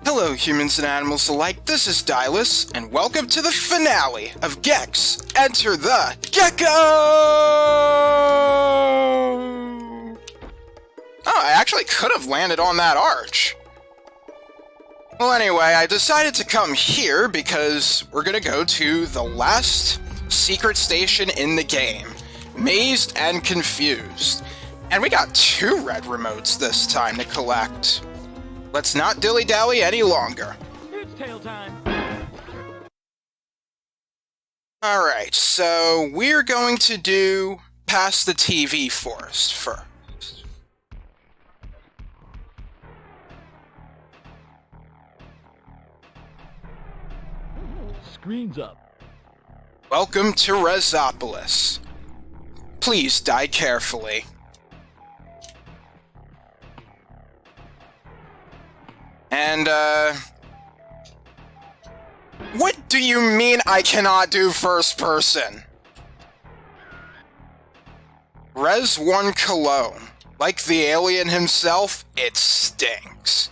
Hello humans and animals alike, this is Dylus, and welcome to the finale of Gex Enter the Gecko! Oh, I actually could have landed on that arch. Well anyway, I decided to come here because we're gonna go to the last secret station in the game, Mazed and Confused. And we got 2 red remotes this time to collect. Let's not dilly-dally any longer. It's tail time. Alright, so we're going to do past the TV forest first. Screen's up. Welcome to Rezopolis. Please die carefully. And, what do you mean I cannot do first person? Res 1 cologne. Like the alien himself, it stinks.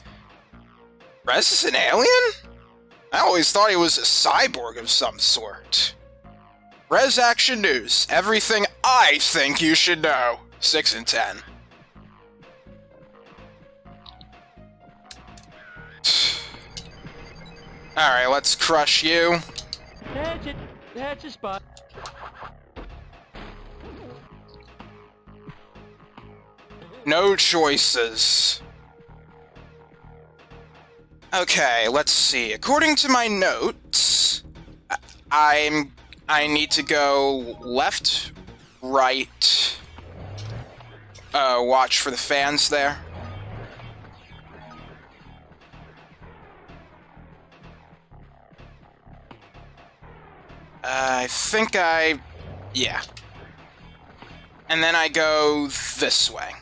Res is an alien? I always thought he was a cyborg of some sort. Res Action News. Everything I think you should know. 6 and 10. Alright, let's crush you. That's it. That's a spot. No choices. Okay, let's see. According to my notes, I need to go left, right. Watch for the fans there. I think yeah. And then I go this way.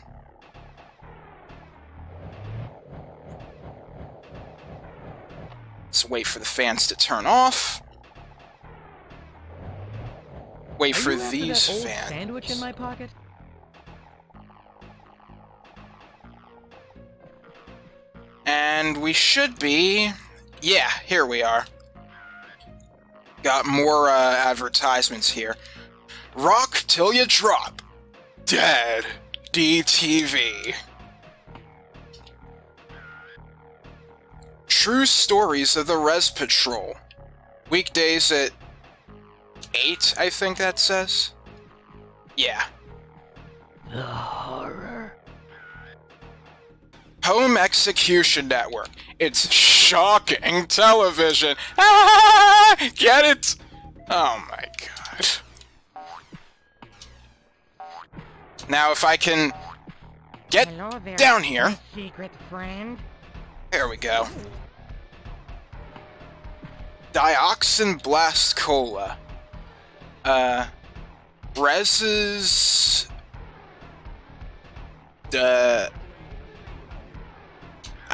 Let's wait for the fans to turn off. Wait for these that old fans. Sandwich in my pocket. And we should be... Yeah, here we are. Got more advertisements here. Rock till you drop. Dead. DTV. True stories of the Res Patrol. Weekdays at 8, I think that says. Yeah. The horror. Home Execution Network. It's shocking television. Ah, get it? Oh my god. Now if I can get there, down here. my secret friend. There we go. Dioxin Blast Cola. Rez's...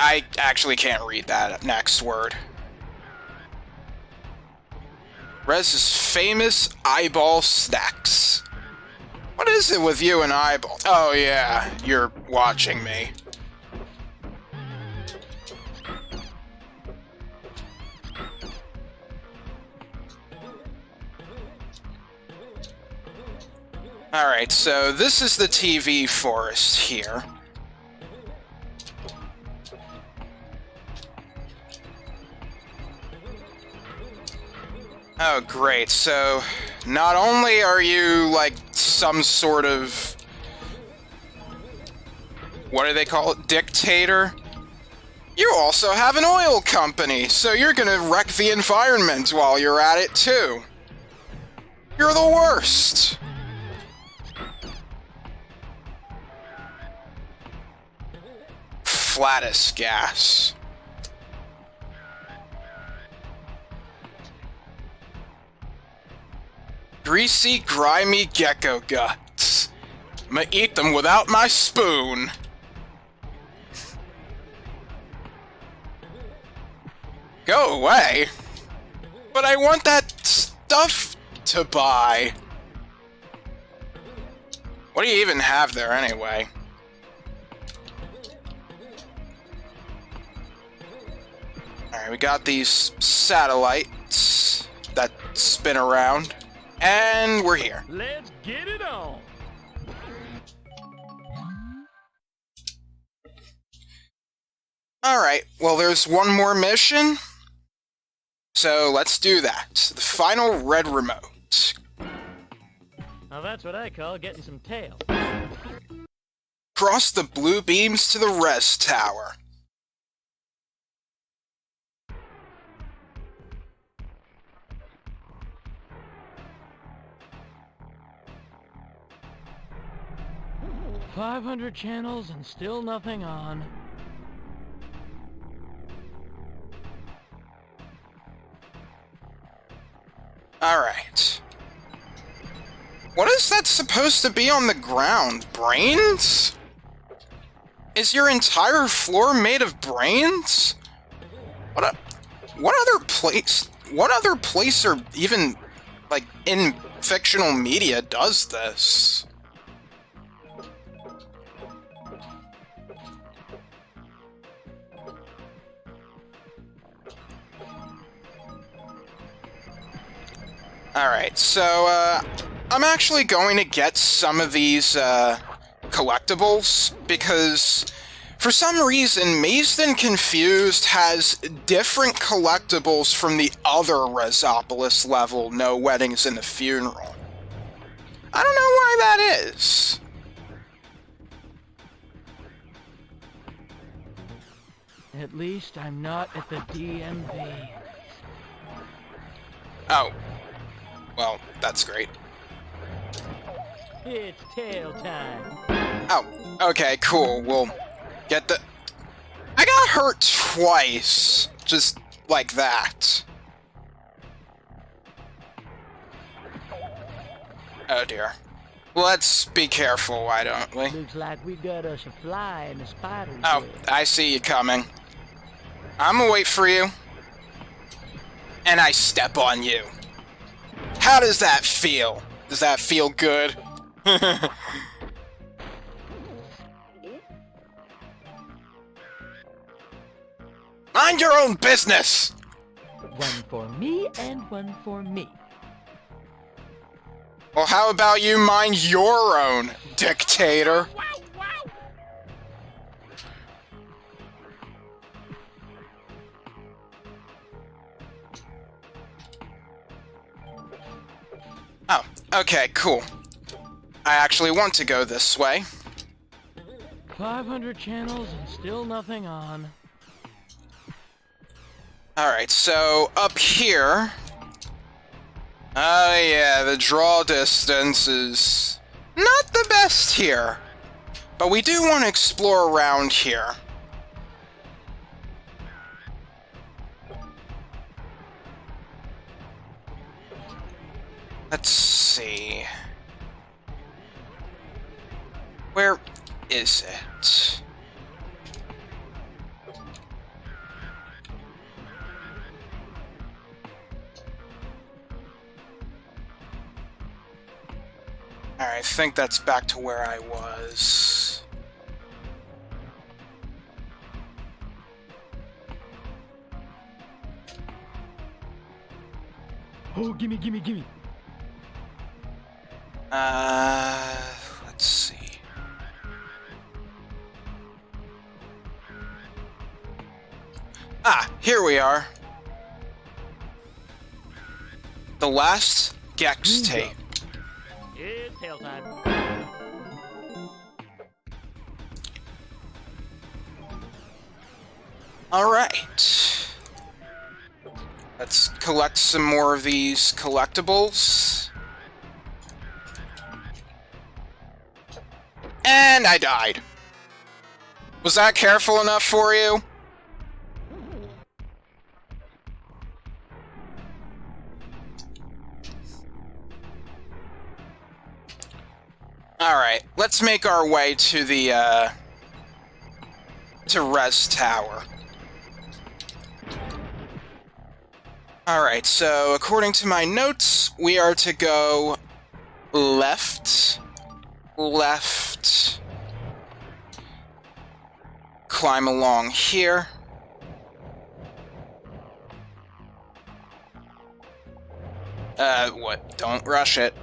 I actually can't read that next word. Rez's famous eyeball snacks. What is it with you and eyeballs? Oh yeah, you're watching me. Alright, so this is the TV forest here. Oh, great. So, not only are you, like, some sort of... What do they call it? Dictator? You also have an oil company, so you're gonna wreck the environment while you're at it, too. You're the worst. Flatus gas. Greasy, grimy gecko guts. I'ma eat them without my spoon. Go away. But I want that stuff to buy. What do you even have there anyway? Alright, we got these satellites that spin around. And we're here. Let's get it on. Alright, well there's one more mission. So let's do that. The final red remote. Now that's what I call getting some tail. Cross the blue beams to the res tower. $500 channels and still nothing on. Alright. What is that supposed to be on the ground? Brains? Is your entire floor made of brains? What other place or even, like, in fictional media does this? Alright, so, I'm actually going to get some of these, collectibles, because for some reason, Mazed and Confused has different collectibles from the other Resopolis level, No Weddings and a Funeral. I don't know why that is. At least I'm not at the DMV. Oh. Well, that's great. It's tail time. Oh, okay, cool. We'll get the... I got hurt twice. Just like that. Oh dear. Let's be careful, why don't we? Looks like we got us a fly in the spider web. Oh, I see you coming. I'm gonna wait for you. And I step on you. How does that feel? Does that feel good? Mind your own business! One for me and one for me. Well, how about you mind your own, dictator? Oh, okay, cool. I actually want to go this way. 500 channels and still nothing on. Alright, so up here... Oh yeah, the draw distance is not the best here. But we do want to explore around here. Let's see... Where is it? Alright, I think that's back to where I was. Oh, gimme, gimme, gimme. Let's see. Ah, here we are. The last Gex tape. It's tail time. Alright. Let's collect some more of these collectibles. And I died. Was that careful enough for you? Alright, let's make our way to the, to Res Tower. Alright, so according to my notes, we are to go left, left, climb along here, What? Don't rush it.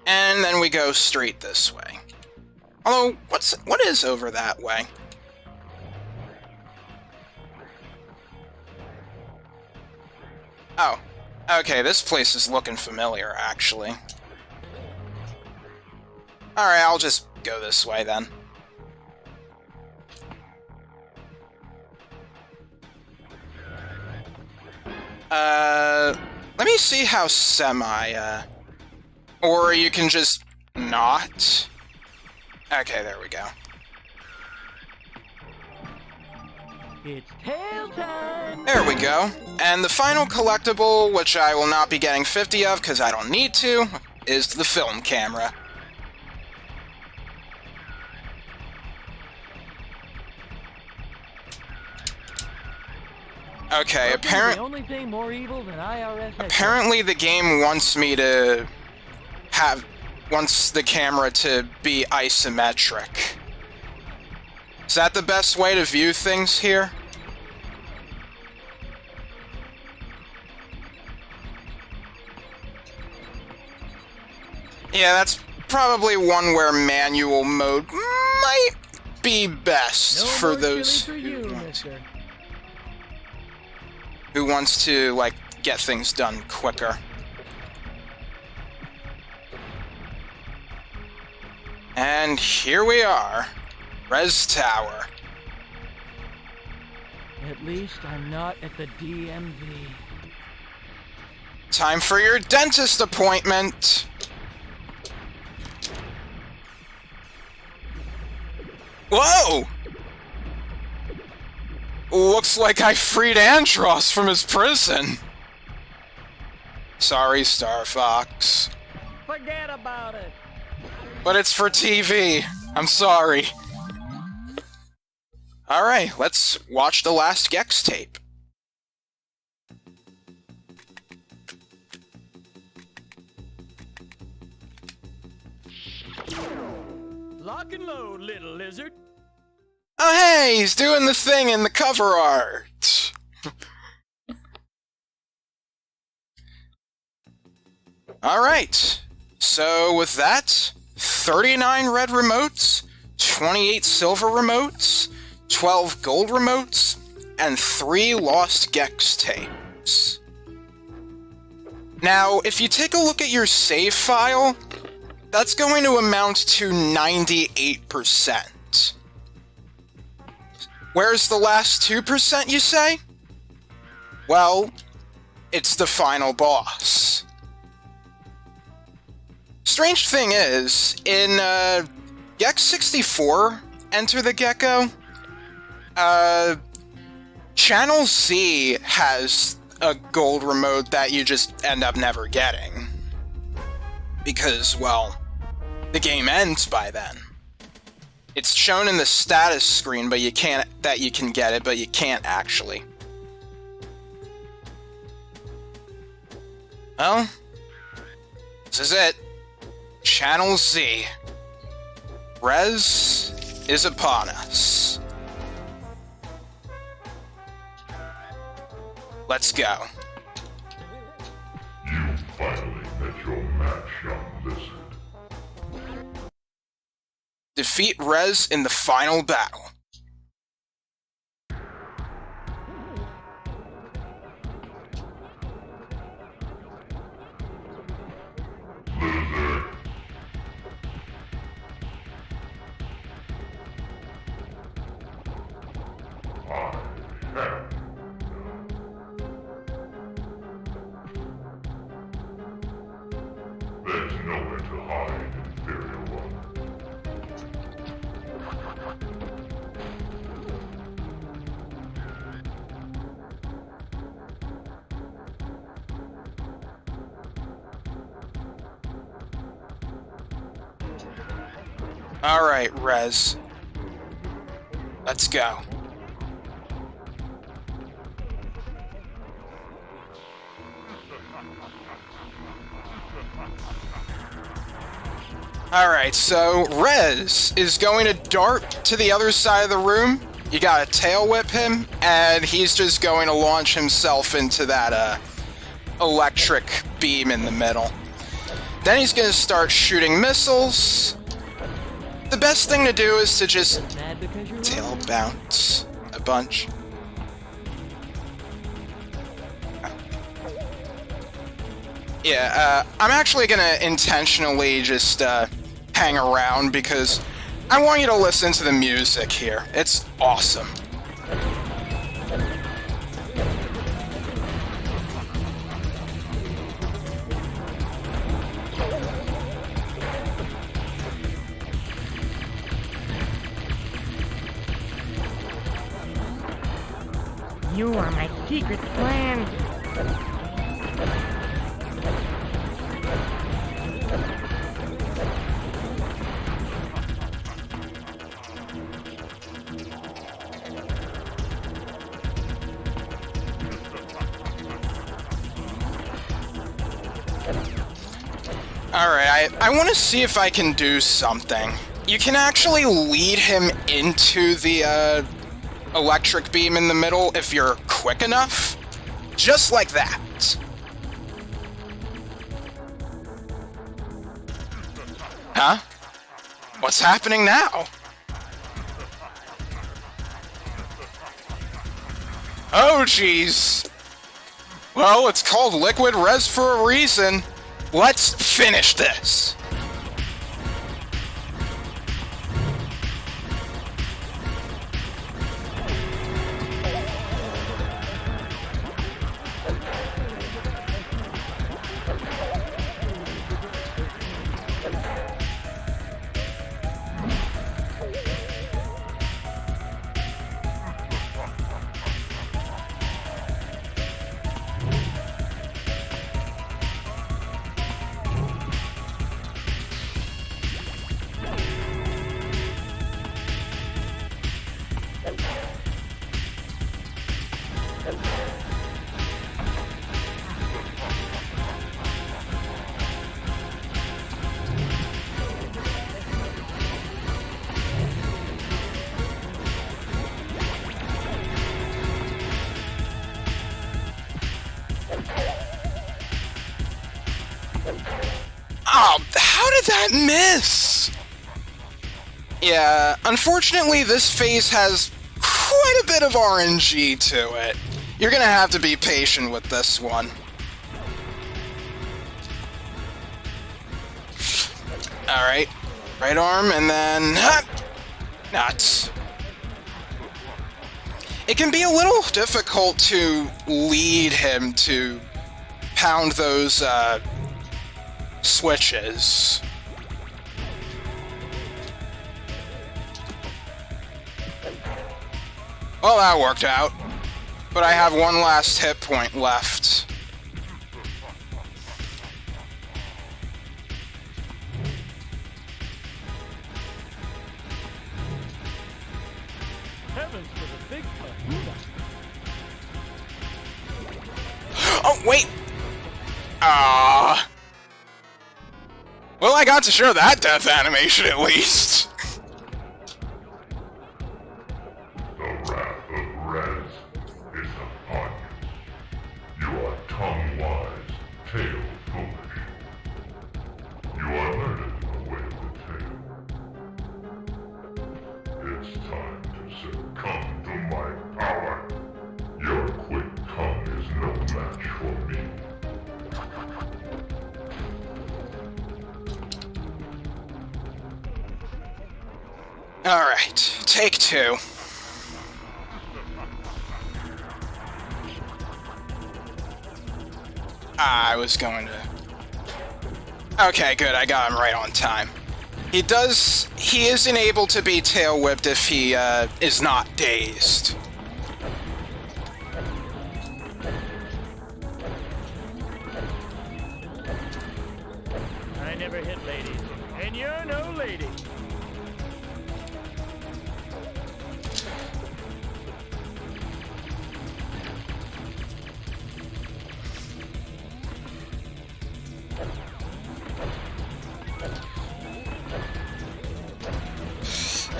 And then we go straight this way. Although, what is over that way? Oh. Okay, this place is looking familiar, actually. Alright, I'll just go this way, then. Let me see how or you can just not. Okay, there we go. It's tail time! There we go. And the final collectible, which I will not be getting 50 of because I don't need to, is the film camera. Okay, the only thing more evil than IRS apparently the game wants me to wants the camera to be isometric. Is that the best way to view things here? Yeah, that's probably one where manual mode might be best for those who wants to, like, get things done quicker. And here we are. Res Tower. At least I'm not at the DMV. Time for your dentist appointment! Whoa! Looks like I freed Andros from his prison. Sorry, Star Fox. Forget about it. But it's for TV. I'm sorry. Alright, let's watch the last Gex tape. Lock and load, little lizard. Oh hey, he's doing the thing in the cover art! Alright, so with that, 39 red remotes, 28 silver remotes, 12 gold remotes, and 3 lost Gex tapes. Now, if you take a look at your save file, that's going to amount to 98%. Where's the last 2%, you say? Well, it's the final boss. Strange thing is, in Gex 64, Enter the Gecko, Channel Z has a gold remote that you just end up never getting. Because, well, the game ends by then. It's shown in the status screen, but you can get it, but you can't actually. Well, this is it. Channel Z. Rez is upon us. Let's go. You finally met your match, young lizard. Defeat Rez in the final battle. There's nowhere to hide, Imperial One. Alright, Rez. Let's go. Alright, so Rez is going to dart to the other side of the room You gotta tail whip him, and he's just going to launch himself into that electric beam in the middle. Then he's gonna start shooting missiles. The best thing to do is to just tail bounce a bunch. Yeah, I'm actually gonna intentionally just hang around because I want you to listen to the music here. It's awesome. You are my secret plan. Alright, I want to see if I can do something. You can actually lead him into the electric beam in the middle if you're quick enough. Just like that. Huh? What's happening now? Oh, jeez. Well, it's called Liquid Res for a reason. Let's finish this. Oh, how did that miss? Yeah, unfortunately this phase has quite a bit of RNG to it. You're gonna have to be patient with this one. Alright, right arm and then... nuts. It can be a little difficult to lead him to pound those, switches. Well, that worked out. But I have one last hit point left. Heavens for the big kahuna. Oh, wait! Ah. Well, I got to show that death animation at least. The wrath of Rez is upon you. You are tongue-wise, tail-foolish. You are learned in the way of the tail. It's time to succumb to my power. Your quick tongue is no match for me. Alright, take two. I was going to... Okay, good, I got him right on time. He isn't able to be tail whipped if he is not dazed. I never hit ladies, and you're no lady.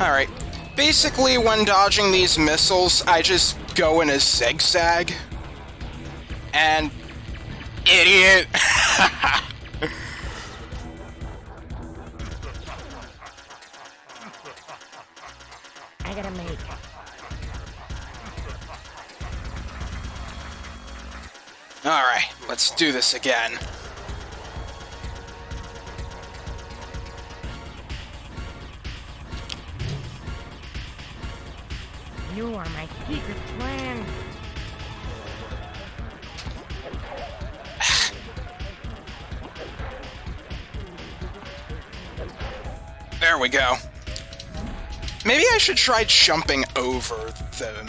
Alright, Basically, when dodging these missiles, I just go in a zigzag. And... idiot! I gotta make. Alright, let's do this again. You are my secret plan. There we go. Maybe I should try jumping over them.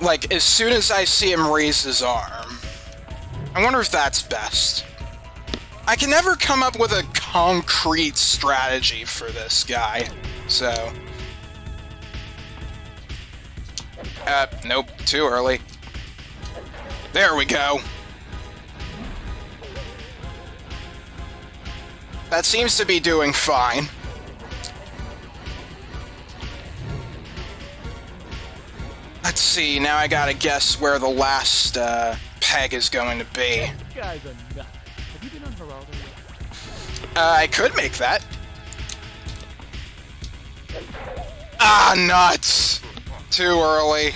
Like, as soon as I see him raise his arm. I wonder if that's best. I can never come up with a concrete strategy for this guy, so... nope, too early. There we go. That seems to be doing fine. Let's see, now I gotta guess where the last, peg is going to be. You guys are nuts. Have you been on Geraldo yet? I could make that. Ah, nuts! Too early.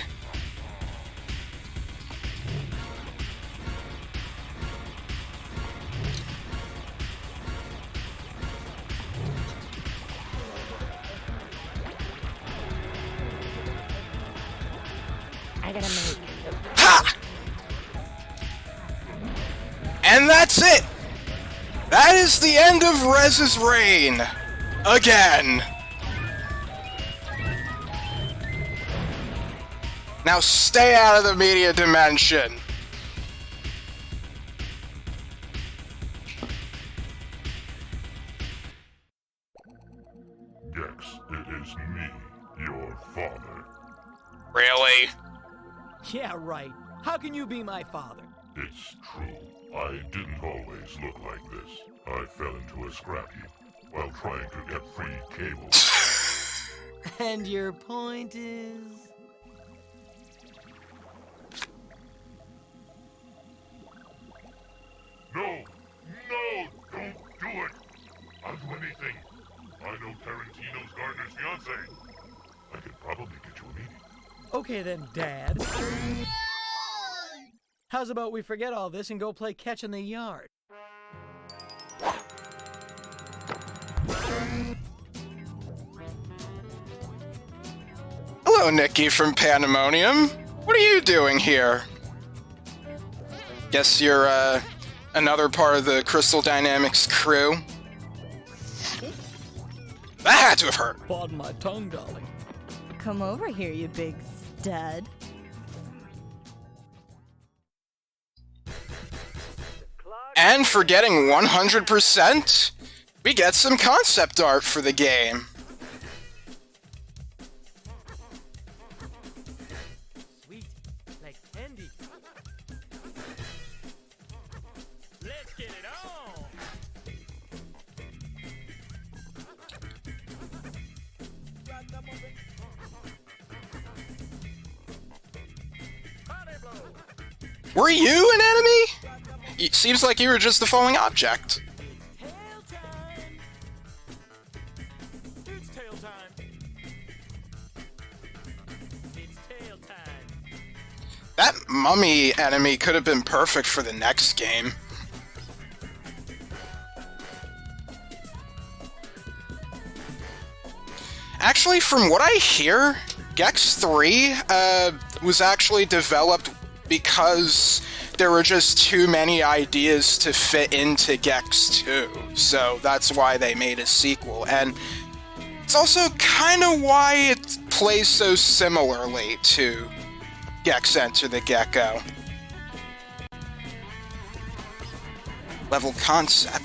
I gotta make. Ha! And that's it! That is the end of Rez's reign! Again! Now stay out of the media dimension! Gex, it is me, your father. Really? Yeah, right. How can you be my father? It's true. I didn't always look like this. I fell into a scrap heap while trying to get free cable. And your point is? No! No! Don't do it! I'll do anything. I know Tarantino's Gardner's fiancé. I could probably get you a meeting. Okay then, Dad. How's about we forget all this and go play catch in the yard? Hello, Nikki from Pandemonium. What are you doing here? Guess you're, another part of the Crystal Dynamics crew. That had to have hurt. Pardon my tongue, darling. Come over here, you big stud. And for getting 100%, we get some concept art for the game. Sweet, like candy. Let's get it on. Party blow. Were you an enemy? It seems like you were just the falling object. Tail time. It's tail time. It's tail time. That mummy enemy could have been perfect for the next game. Actually, from what I hear, Gex 3 was actually developed because there were just too many ideas to fit into Gex 2, so that's why they made a sequel, and it's also kind of why it plays so similarly to Gex Enter the Gecko. Level concept.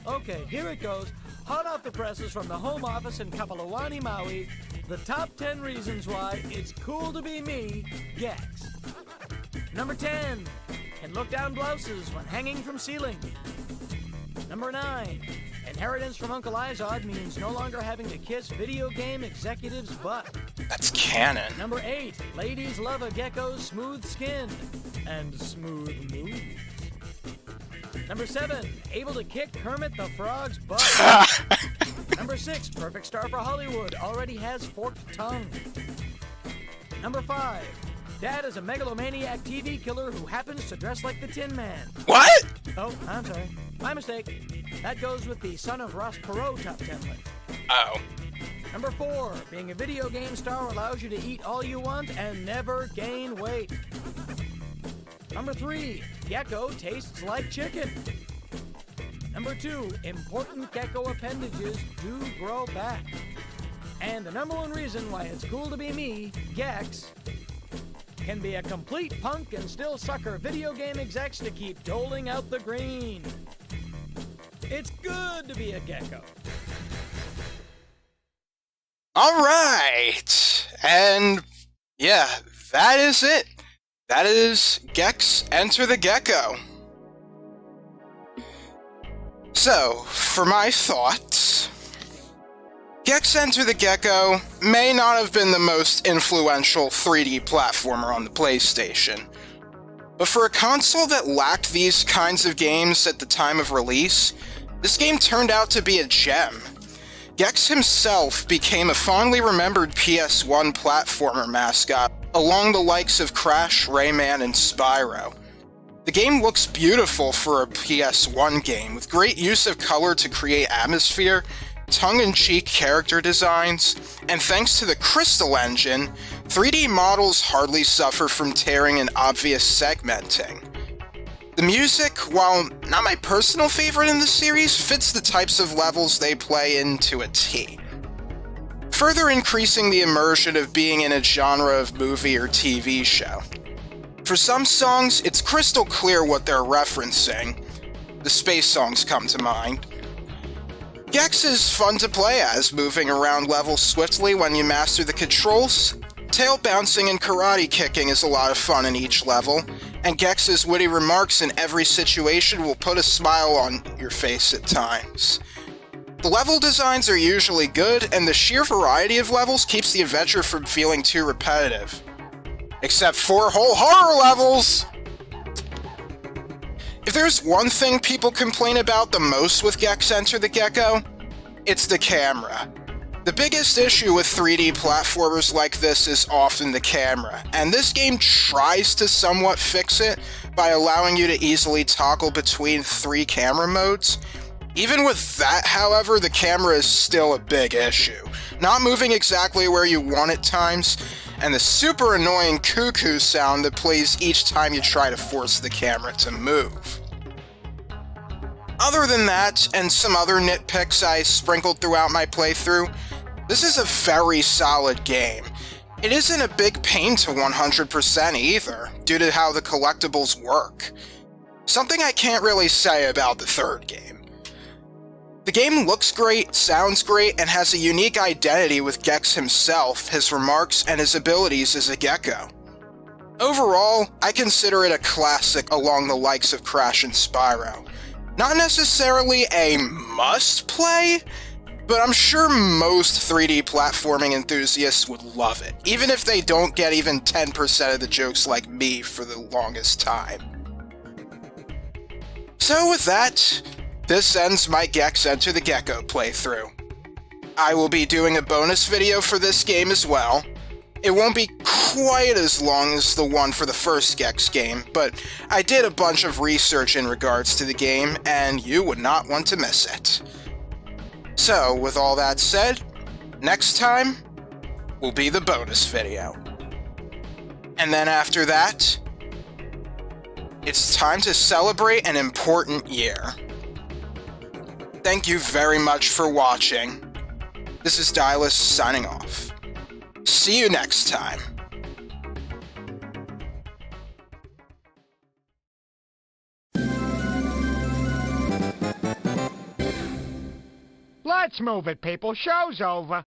Okay, here it goes. hot off the presses from the home office in Kapolowani, Maui, the top 10 reasons why it's cool to be me, Gex. Number 10, can look down blouses when hanging from ceiling. Number 9, inheritance from Uncle Izod means no longer having to kiss video game executives' butt. That's canon. Number 8, ladies love a gecko's smooth skin and smooth moves. Number 7, able to kick Kermit the Frog's butt. Number 6, perfect star for Hollywood, already has forked tongue. Number 5, Dad is a megalomaniac TV killer who happens to dress like the Tin Man. What? Oh, I'm sorry. My mistake. That goes with the Son of Ross Perot top 10 list. Oh. Number 4, being a video game star allows you to eat all you want and never gain weight. Number 3, Gecko tastes like chicken. Number 2, important Gecko appendages do grow back. And the number 1 reason why it's cool to be me, Gex, can be a complete punk and still sucker video game execs to keep doling out the green. It's good to be a Gecko. All right. And yeah, that is it. That is Gex Enter the Gecko. So, for my thoughts, Gex Enter the Gecko may not have been the most influential 3D platformer on the PlayStation, but for a console that lacked these kinds of games at the time of release, this game turned out to be a gem. Gex himself became a fondly remembered PS1 platformer mascot, along the likes of Crash, Rayman, and Spyro. The game looks beautiful for a PS1 game, with great use of color to create atmosphere, tongue-in-cheek character designs, and thanks to the Crystal Engine, 3D models hardly suffer from tearing and obvious segmenting. The music, while not my personal favorite in the series, fits the types of levels they play in to a T, further increasing the immersion of being in a genre of movie or TV show. For some songs, it's crystal clear what they're referencing. The space songs come to mind. Gex is fun to play as, moving around levels swiftly when you master the controls. Tail bouncing and karate kicking is a lot of fun in each level, and Gex's witty remarks in every situation will put a smile on your face at times. The level designs are usually good, and the sheer variety of levels keeps the adventure from feeling too repetitive. Except for whole horror levels! If there's one thing people complain about the most with Gex Enter the Gecko, it's the camera. The biggest issue with 3D platformers like this is often the camera, and this game tries to somewhat fix it by allowing you to easily toggle between 3 camera modes. Even with that, however, the camera is still a big issue, not moving exactly where you want at times, and the super annoying cuckoo sound that plays each time you try to force the camera to move. Other than that, and some other nitpicks I sprinkled throughout my playthrough, this is a very solid game. It isn't a big pain to 100% either, due to how the collectibles work. Something I can't really say about the third game. The game looks great, sounds great, and has a unique identity with Gex himself, his remarks, and his abilities as a gecko. Overall, I consider it a classic along the likes of Crash and Spyro. Not necessarily a must-play, but I'm sure most 3D platforming enthusiasts would love it, even if they don't get even 10% of the jokes like me for the longest time. So with that, this ends my Gex Enter the Gecko playthrough. I will be doing a bonus video for this game as well. It won't be quite as long as the one for the first Gex game, but I did a bunch of research in regards to the game, and you would not want to miss it. So, with all that said, next time will be the bonus video. And then after that, it's time to celebrate an important year. Thank you very much for watching. This is Dylus signing off. See you next time. Blood Let's move it, people. Show's over.